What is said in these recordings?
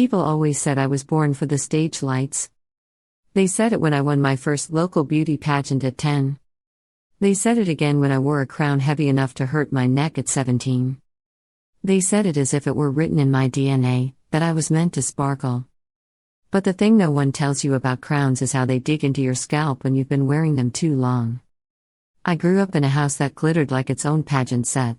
People always said I was born for the stage lights. They said it when I won my first local beauty pageant at 10. They said it again when I wore a crown heavy enough to hurt my neck at 17. They said it as if it were written in my DNA, that I was meant to sparkle. But the thing no one tells you about crowns is how they dig into your scalp when you've been wearing them too long. I grew up in a house that glittered like its own pageant set.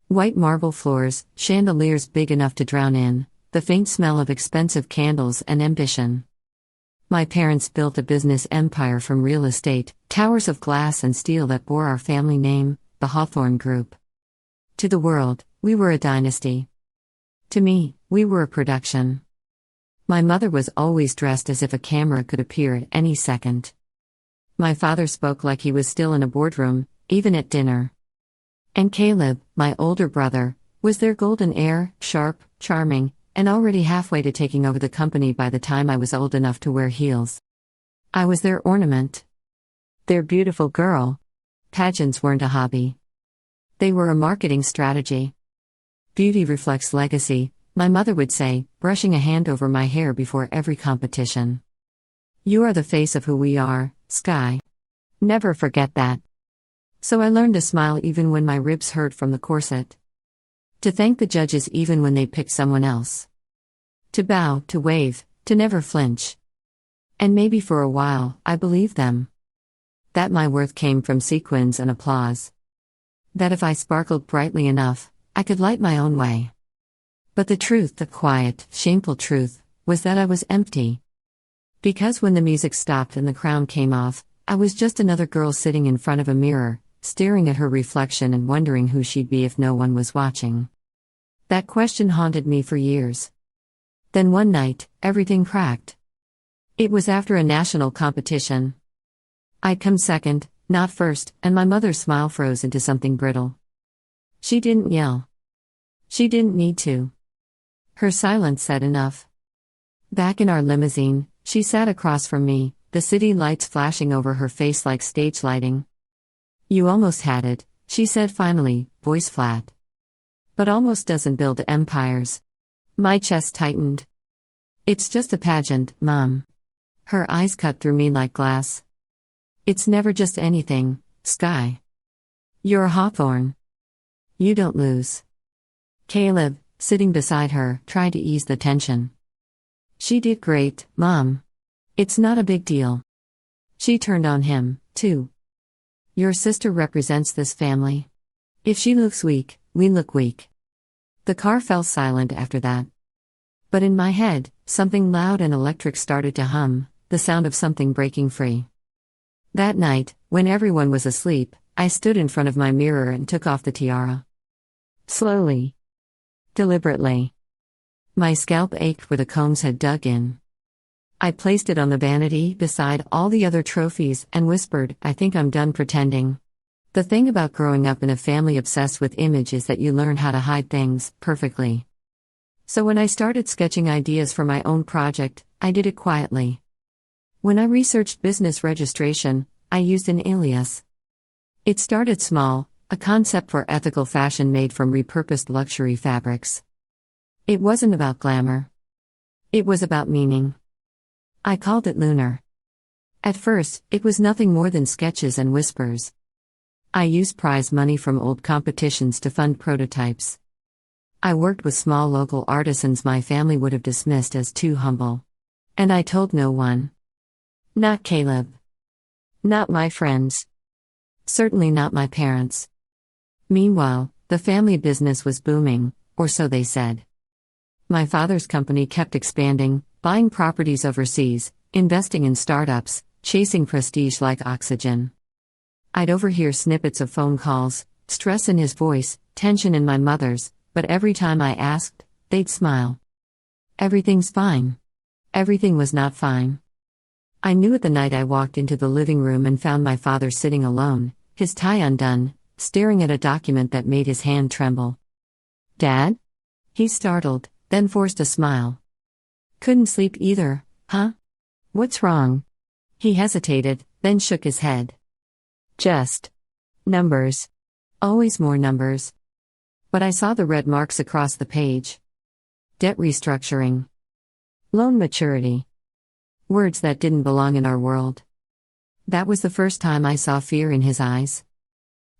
White marble floors, chandeliers big enough to drown in, the faint smell of expensive candles and ambition. My parents built a business empire from real estate, towers of glass and steel that bore our family name, the Hawthorne Group. To the world, we were a dynasty. To me, we were a production. My mother was always dressed as if a camera could appear at any second. My father spoke like he was still in a boardroom, even at dinner. And Caleb, my older brother, was their golden heir, sharp, charming, and already halfway to taking over the company by the time I was old enough to wear heels. I was their ornament. Their beautiful girl. Pageants weren't a hobby. They were a marketing strategy. Beauty reflects legacy, my mother would say, brushing a hand over my hair before every competition. You are the face of who we are, Skye. Never forget that. So I learned to smile even when my ribs hurt from the corset. To thank the judges even when they picked someone else. To bow, to wave, to never flinch. And maybe for a while, I believed them. That my worth came from sequins and applause. That if I sparkled brightly enough, I could light my own way. But the truth, the quiet, shameful truth, was that I was empty. Because when the music stopped and the crown came off, I was just another girl sitting in front of a mirror, staring at her reflection and wondering who she'd be if no one was watching. That question haunted me for years. Then one night, everything cracked. It was after a national competition. I'd come second, not first, and my mother's smile froze into something brittle. She didn't yell. She didn't need to. Her silence said enough. Back in our limousine, she sat across from me, the city lights flashing over her face like stage lighting. You almost had it, she said finally, voice flat. But almost doesn't build empires. My chest tightened. It's just a pageant, Mom. Her eyes cut through me like glass. It's never just anything, Skye. You're a Hawthorne. You don't lose. Caleb, sitting beside her, tried to ease the tension. She did great, Mom. It's not a big deal. She turned on him, too. Your sister represents this family. If she looks weak, we look weak. The car fell silent after that. But in my head, something loud and electric started to hum, the sound of something breaking free. That night, when everyone was asleep, I stood in front of my mirror and took off the tiara. Slowly. Deliberately. My scalp ached where the combs had dug in. I placed it on the vanity beside all the other trophies and whispered, I think I'm done pretending. The thing about growing up in a family obsessed with image is that you learn how to hide things perfectly. So when I started sketching ideas for my own project, I did it quietly. When I researched business registration, I used an alias. It started small, a concept for ethical fashion made from repurposed luxury fabrics. It wasn't about glamour. It was about meaning. I called it Lunar. At first, it was nothing more than sketches and whispers. I used prize money from old competitions to fund prototypes. I worked with small local artisans my family would have dismissed as too humble. And I told no one. Not Caleb. Not my friends. Certainly not my parents. Meanwhile, the family business was booming, or so they said. My father's company kept expanding, buying properties overseas, investing in startups, chasing prestige like oxygen. I'd overhear snippets of phone calls, stress in his voice, tension in my mother's, but every time I asked, they'd smile. Everything's fine. Everything was not fine. I knew it the night I walked into the living room and found my father sitting alone, his tie undone, staring at a document that made his hand tremble. Dad? He startled, then forced a smile. Couldn't sleep either, huh? What's wrong? He hesitated, then shook his head. Just numbers. Always more numbers. But I saw the red marks across the page. Debt restructuring. Loan maturity. Words that didn't belong in our world. That was the first time I saw fear in his eyes.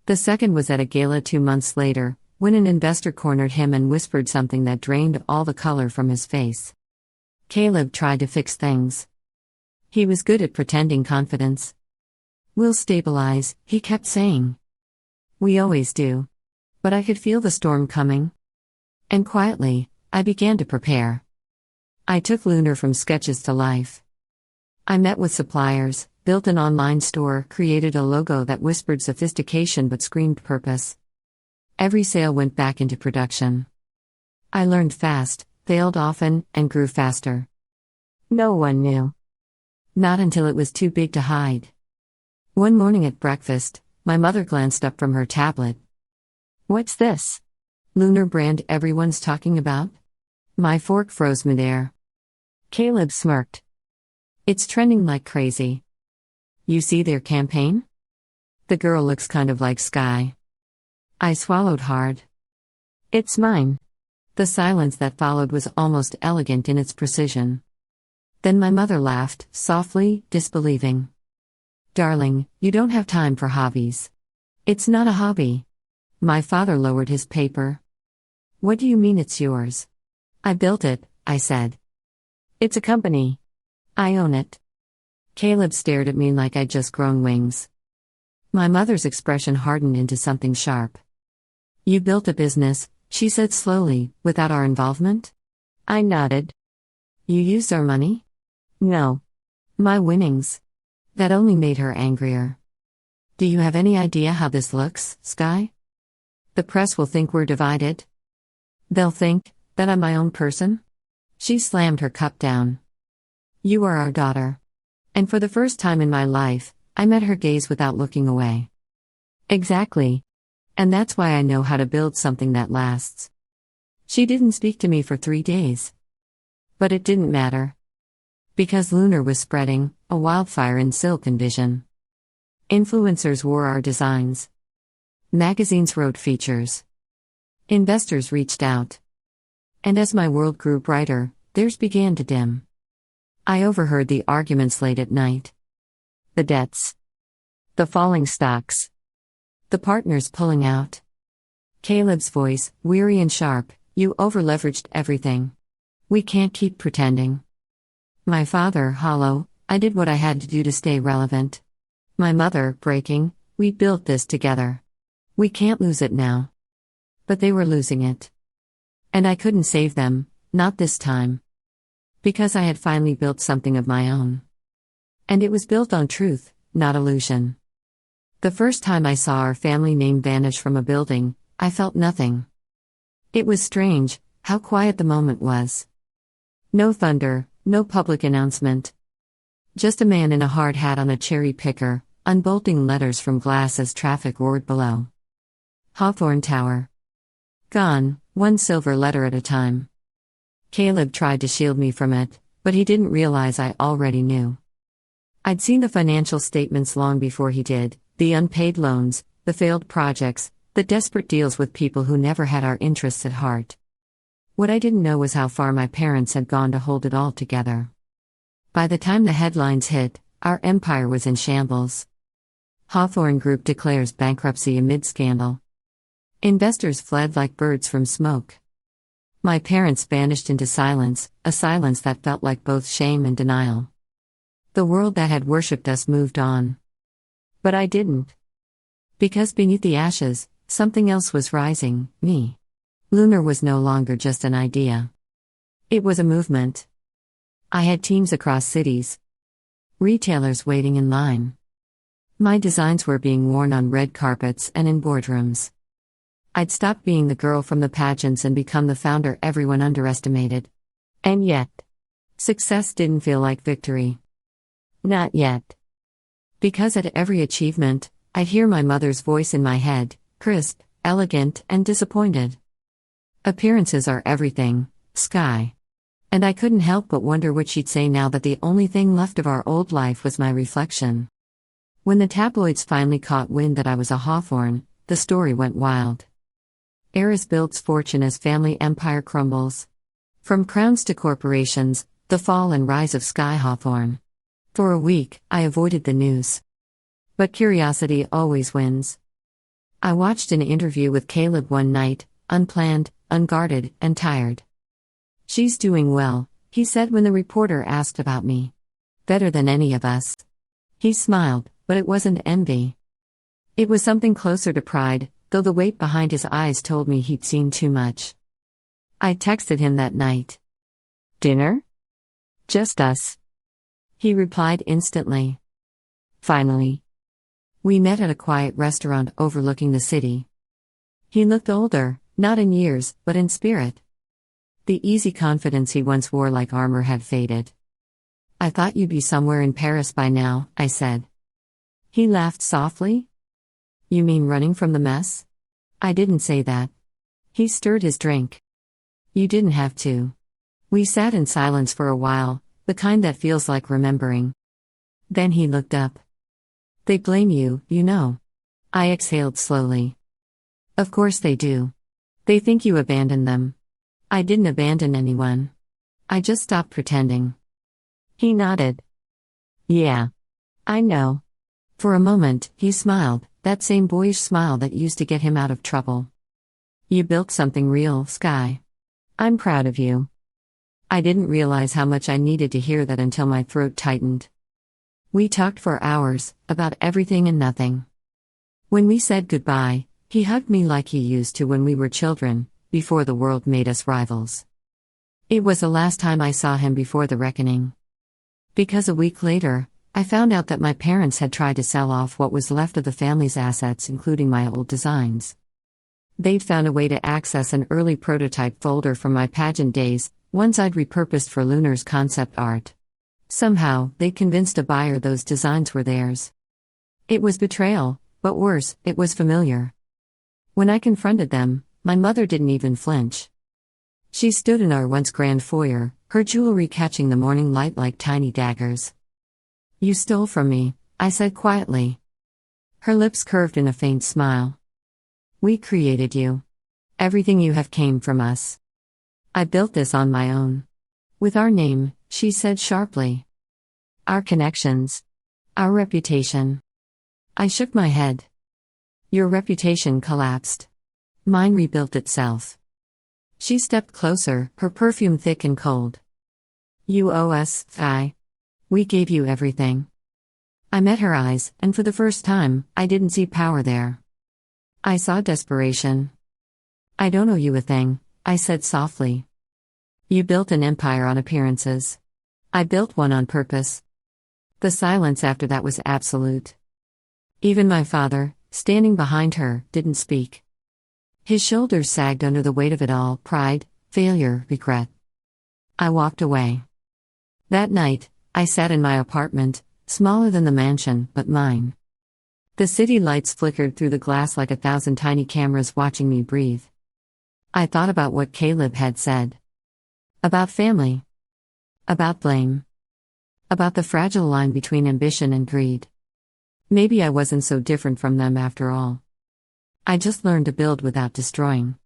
The second was at a gala 2 months later, when an investor cornered him and whispered something that drained all the color from his face. Caleb tried to fix things. He was good at pretending confidence. "We'll stabilize," he kept saying. "We always do." But I could feel the storm coming. And quietly, I began to prepare. I took Lunar from sketches to life. I met with suppliers, built an online store, created a logo that whispered sophistication but screamed purpose. Every sale went back into production. I learned fast, failed often, and grew faster. No one knew. Not until it was too big to hide. One morning at breakfast, my mother glanced up from her tablet. "What's this? Lunar brand everyone's talking about?" My fork froze midair. Caleb smirked. "It's trending like crazy. You see their campaign? The girl looks kind of like Skye." I swallowed hard. "It's mine." The silence that followed was almost elegant in its precision. Then my mother laughed, softly, disbelieving. "Darling, you don't have time for hobbies." "It's not a hobby." My father lowered his paper. "What do you mean it's yours?" "I built it," I said. "It's a company. I own it." Caleb stared at me like I'd just grown wings. My mother's expression hardened into something sharp. "You built a business," she said slowly, "without our involvement?" I nodded. "You used our money?" "No. My winnings." That only made her angrier. "Do you have any idea how this looks, Skye? The press will think we're divided. They'll think that I'm my own person." She slammed her cup down. "You are our daughter." And for the first time in my life, I met her gaze without looking away. "Exactly. And that's why I know how to build something that lasts." She didn't speak to me for 3 days. But it didn't matter. Because Lunar was spreading, a wildfire in Silicon Vision. Influencers wore our designs. Magazines wrote features. Investors reached out. And as my world grew brighter, theirs began to dim. I overheard the arguments late at night. The debts. The falling stocks. The partners pulling out. Caleb's voice, weary and sharp, "You over-leveraged everything. We can't keep pretending." My father, hollow, "I did what I had to do to stay relevant." My mother, breaking, "We built this together. We can't lose it now." But they were losing it. And I couldn't save them, not this time. Because I had finally built something of my own. And it was built on truth, not illusion. The first time I saw our family name vanish from a building, I felt nothing. It was strange, how quiet the moment was. No thunder, no public announcement. Just a man in a hard hat on a cherry picker, unbolting letters from glass as traffic roared below. Hawthorne Tower. Gone, one silver letter at a time. Caleb tried to shield me from it, but he didn't realize I already knew. I'd seen the financial statements long before he did, the unpaid loans, the failed projects, the desperate deals with people who never had our interests at heart. What I didn't know was how far my parents had gone to hold it all together. By the time the headlines hit, our empire was in shambles. Hawthorne Group declares bankruptcy amid scandal. Investors fled like birds from smoke. My parents vanished into silence, a silence that felt like both shame and denial. The world that had worshipped us moved on. But I didn't. Because beneath the ashes, something else was rising, me. Lunar was no longer just an idea. It was a movement. I had teams across cities. Retailers waiting in line. My designs were being worn on red carpets and in boardrooms. I'd stopped being the girl from the pageants and become the founder everyone underestimated. And yet, success didn't feel like victory. Not yet. Because at every achievement, I'd hear my mother's voice in my head, crisp, elegant, and disappointed. Appearances are everything, Skye. And I couldn't help but wonder what she'd say now that the only thing left of our old life was my reflection. When the tabloids finally caught wind that I was a Hawthorne, the story went wild. Heiress builds fortune as family empire crumbles. From crowns to corporations, The fall and rise of Skye Hawthorne. For a week, I avoided the news. But curiosity always wins. I watched an interview with Caleb one night, unplanned, unguarded, and tired. "She's doing well," he said when the reporter asked about me. "Better than any of us." He smiled, but it wasn't envy. It was something closer to pride, though the weight behind his eyes told me he'd seen too much. I texted him that night. "Dinner? Just us." He replied instantly. Finally. We met at a quiet restaurant overlooking the city. He looked older, not in years, but in spirit. The easy confidence he once wore like armor had faded. "I thought you'd be somewhere in Paris by now," I said. He laughed softly. "You mean running from the mess?" I didn't say that. He stirred his drink. "You didn't have to." We sat in silence for a while, the kind that feels like remembering. Then he looked up. "They blame you, you know." I exhaled slowly. "Of course they do. They think you abandoned them." "I didn't abandon anyone. I just stopped pretending." He nodded. "Yeah. I know." For a moment, he smiled, that same boyish smile that used to get him out of trouble. "You built something real, Skye. I'm proud of you." I didn't realize how much I needed to hear that until my throat tightened. We talked for hours, about everything and nothing. When we said goodbye, he hugged me like he used to when we were children, before the world made us rivals. It was the last time I saw him before the reckoning. Because a week later, I found out that my parents had tried to sell off what was left of the family's assets, including my old designs. They'd found a way to access an early prototype folder from my pageant days, ones I'd repurposed for Lunar's concept art. Somehow, they'd convinced a buyer those designs were theirs. It was betrayal, but worse, it was familiar. When I confronted them, my mother didn't even flinch. She stood in our once grand foyer, her jewelry catching the morning light like tiny daggers. "You stole from me," I said quietly. Her lips curved in a faint smile. "We created you. Everything you have came from us. I built this on my own. With our name," she said sharply. "Our connections. Our reputation." I shook my head. "Your reputation collapsed. Mine rebuilt itself." She stepped closer, her perfume thick and cold. "You owe us, Skye. We gave you everything." I met her eyes, and for the first time, I didn't see power there. I saw desperation. "I don't owe you a thing," I said softly. "You built an empire on appearances. I built one on purpose." The silence after that was absolute. Even my father, standing behind her, didn't speak. His shoulders sagged under the weight of it all: pride, failure, regret. I walked away. That night, I sat in my apartment, smaller than the mansion, but mine. The city lights flickered through the glass like 1,000 tiny cameras watching me breathe. I thought about what Caleb had said. About family. About blame. About the fragile line between ambition and greed. Maybe I wasn't so different from them after all. I just learned to build without destroying.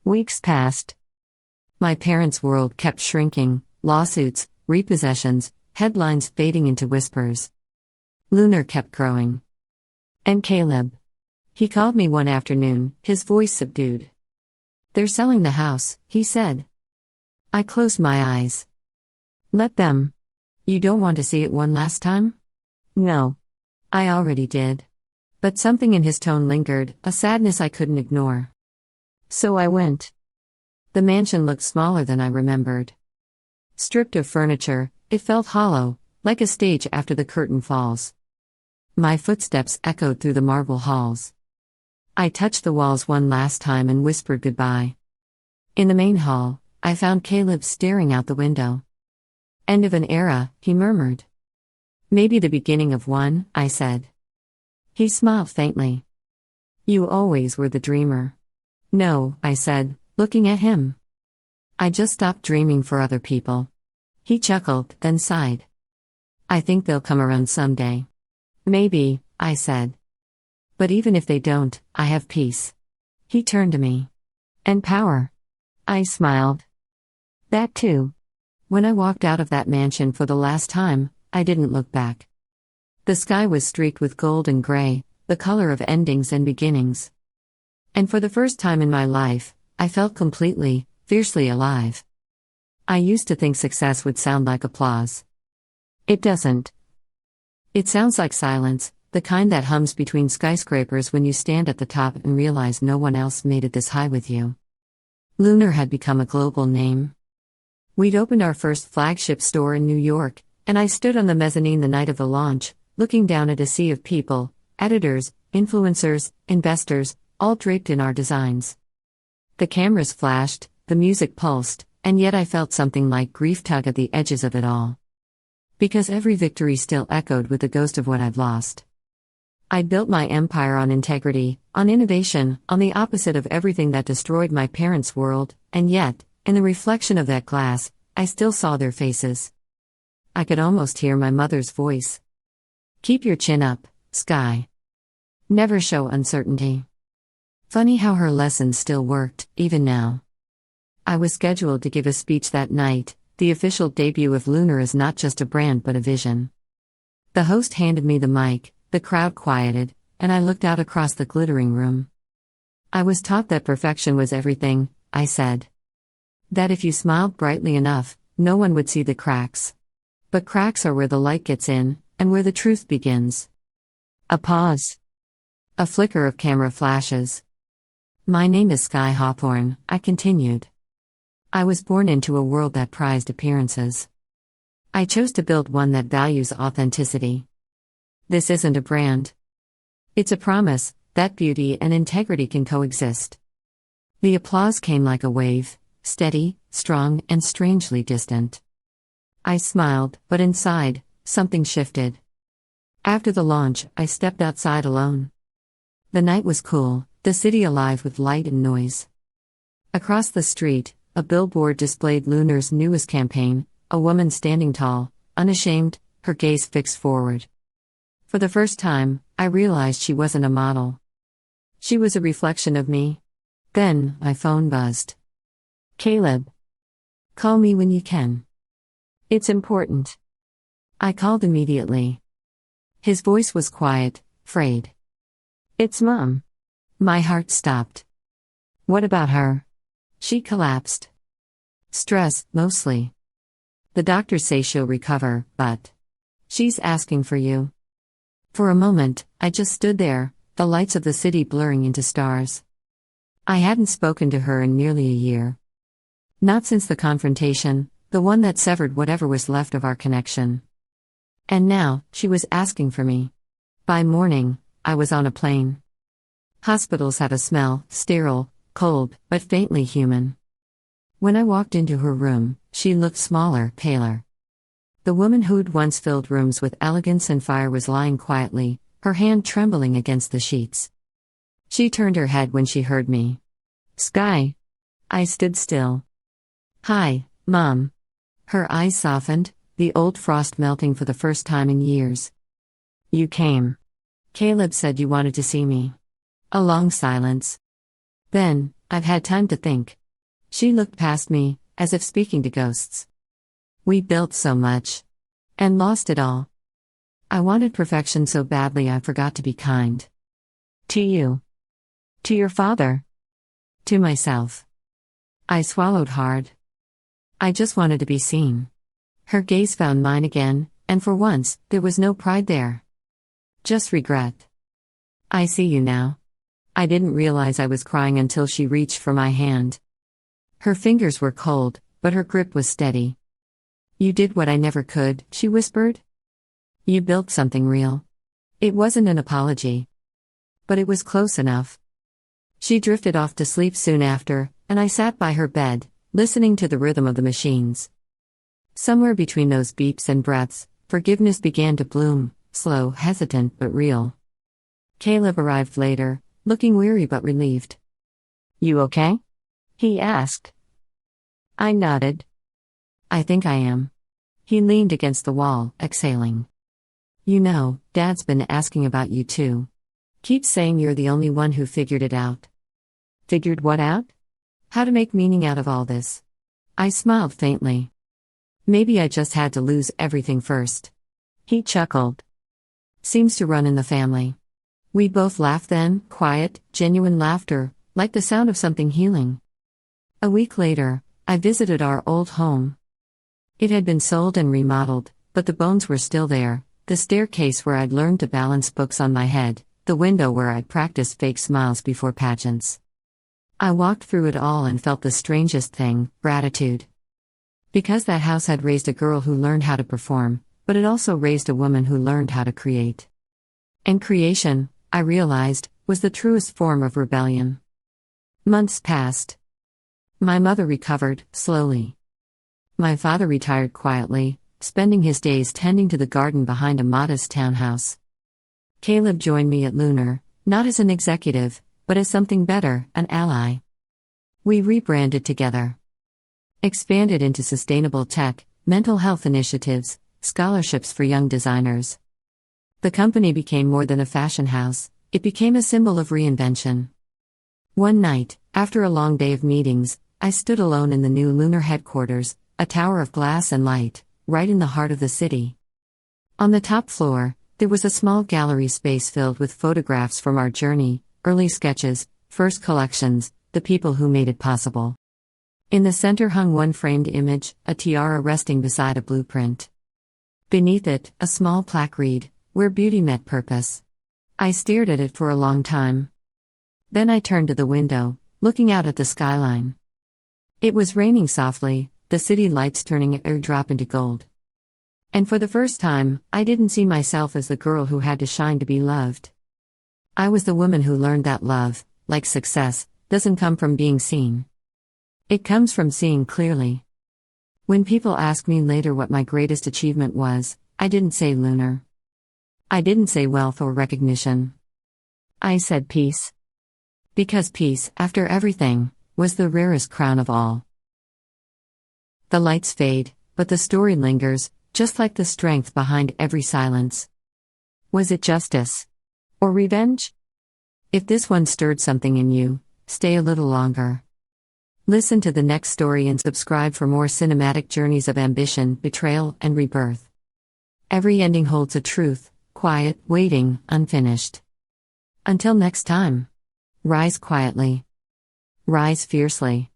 Weeks passed. My parents' world kept shrinking, lawsuits, repossessions, headlines fading into whispers. Lunar kept growing. And Caleb. He called me one afternoon, his voice subdued. "They're selling the house," he said. I closed my eyes. "Let them. You don't want to see it one last time?" "No. I already did." But something in his tone lingered, a sadness I couldn't ignore. So I went. The mansion looked smaller than I remembered. Stripped of furniture, it felt hollow, like a stage after the curtain falls. My footsteps echoed through the marble halls. I touched the walls one last time and whispered goodbye. In the main hall, I found Caleb staring out the window. "End of an era," he murmured. "Maybe the beginning of one," I said. He smiled faintly. "You always were the dreamer." "No," I said, looking at him. "I just stopped dreaming for other people." He chuckled, then sighed. "I think they'll come around someday." "Maybe," I said. "But even if they don't, I have peace." He turned to me. "And power." I smiled. "That too." When I walked out of that mansion for the last time, I didn't look back. The sky was streaked with gold and gray, the color of endings and beginnings. And for the first time in my life, I felt completely, fiercely alive. I used to think success would sound like applause. It doesn't. It sounds like silence, the kind that hums between skyscrapers when you stand at the top and realize no one else made it this high with you. Lunar had become a global name. We'd opened our first flagship store in New York, and I stood on the mezzanine the night of the launch, looking down at a sea of people, editors, influencers, investors, all draped in our designs. The cameras flashed, the music pulsed, and yet I felt something like grief tug at the edges of it all. Because every victory still echoed with the ghost of what I'd lost. I'd built my empire on integrity, on innovation, on the opposite of everything that destroyed my parents' world, and yet, in the reflection of that glass, I still saw their faces. I could almost hear my mother's voice. Keep your chin up, Skye. Never show uncertainty. Funny how her lessons still worked, even now. I was scheduled to give a speech that night, the official debut of Lunar as not just a brand but a vision. The host handed me the mic, the crowd quieted, and I looked out across the glittering room. I was taught that perfection was everything, I said. That if you smiled brightly enough, no one would see the cracks. But cracks are where the light gets in, and where the truth begins. A pause. A flicker of camera flashes. My name is Skye Hawthorne, I continued. I was born into a world that prized appearances. I chose to build one that values authenticity. This isn't a brand. It's a promise that beauty and integrity can coexist. The applause came like a wave, steady, strong, and strangely distant. I smiled, but inside, something shifted. After the launch, I stepped outside alone. The night was cool, the city alive with light and noise. Across the street, a billboard displayed Lunar's newest campaign, a woman standing tall, unashamed, her gaze fixed forward. For the first time, I realized she wasn't a model. She was a reflection of me. Then, my phone buzzed. Caleb. Call me when you can. It's important. I called immediately. His voice was quiet, frayed. It's Mom. My heart stopped. What about her? She collapsed. Stress, mostly. The doctors say she'll recover, but she's asking for you. For a moment, I just stood there, the lights of the city blurring into stars. I hadn't spoken to her in nearly a year. Not since the confrontation, the one that severed whatever was left of our connection. And now, she was asking for me. By morning, I was on a plane. Hospitals have a smell, sterile, cold, but faintly human. When I walked into her room, she looked smaller, paler. The woman who'd once filled rooms with elegance and fire was lying quietly, her hand trembling against the sheets. She turned her head when she heard me. Skye. I stood still. Hi, Mom. Her eyes softened, the old frost melting for the first time in years. You came. Caleb said you wanted to see me. A long silence. Then, I've had time to think. She looked past me, as if speaking to ghosts. We built so much. And lost it all. I wanted perfection so badly I forgot to be kind. To you. To your father. To myself. I swallowed hard. I just wanted to be seen. Her gaze found mine again, and for once, there was no pride there. Just regret. I see you now. I didn't realize I was crying until she reached for my hand. Her fingers were cold, but her grip was steady. You did what I never could, she whispered. You built something real. It wasn't an apology. But it was close enough. She drifted off to sleep soon after, and I sat by her bed, listening to the rhythm of the machines. Somewhere between those beeps and breaths, forgiveness began to bloom, slow, hesitant, but real. Caleb arrived later, looking weary but relieved. You okay? He asked. I nodded. I think I am. He leaned against the wall, exhaling. You know, Dad's been asking about you too. Keeps saying you're the only one who figured it out. Figured what out? How to make meaning out of all this. I smiled faintly. Maybe I just had to lose everything first. He chuckled. Seems to run in the family. We both laughed then, quiet, genuine laughter, like the sound of something healing. A week later, I visited our old home. It had been sold and remodeled, but the bones were still there: the staircase where I'd learned to balance books on my head, the window where I'd practiced fake smiles before pageants. I walked through it all and felt the strangest thing: gratitude. Because that house had raised a girl who learned how to perform, but it also raised a woman who learned how to create. And creation, I realized, was the truest form of rebellion. Months passed. My mother recovered, slowly. My father retired quietly, spending his days tending to the garden behind a modest townhouse. Caleb joined me at Lunar, not as an executive, but as something better, an ally. We rebranded together. Expanded into sustainable tech, mental health initiatives, scholarships for young designers. The company became more than a fashion house, it became a symbol of reinvention. One night, after a long day of meetings, I stood alone in the new Lunar headquarters, a tower of glass and light, right in the heart of the city. On the top floor, there was a small gallery space filled with photographs from our journey, early sketches, first collections, the people who made it possible. In the center hung one framed image, a tiara resting beside a blueprint. Beneath it, a small plaque read, "Where Beauty Met Purpose." I stared at it for a long time. Then I turned to the window, looking out at the skyline. It was raining softly, the city lights turning every drop into gold. And for the first time, I didn't see myself as the girl who had to shine to be loved. I was the woman who learned that love, like success, doesn't come from being seen. It comes from seeing clearly. When people ask me later what my greatest achievement was, I didn't say Lunar. I didn't say wealth or recognition. I said peace. Because peace, after everything, was the rarest crown of all. The lights fade, but the story lingers, just like the strength behind every silence. Was it justice? Or revenge? If this one stirred something in you, stay a little longer. Listen to the next story and subscribe for more cinematic journeys of ambition, betrayal, and rebirth. Every ending holds a truth, quiet, waiting, unfinished. Until next time. Rise quietly. Rise fiercely.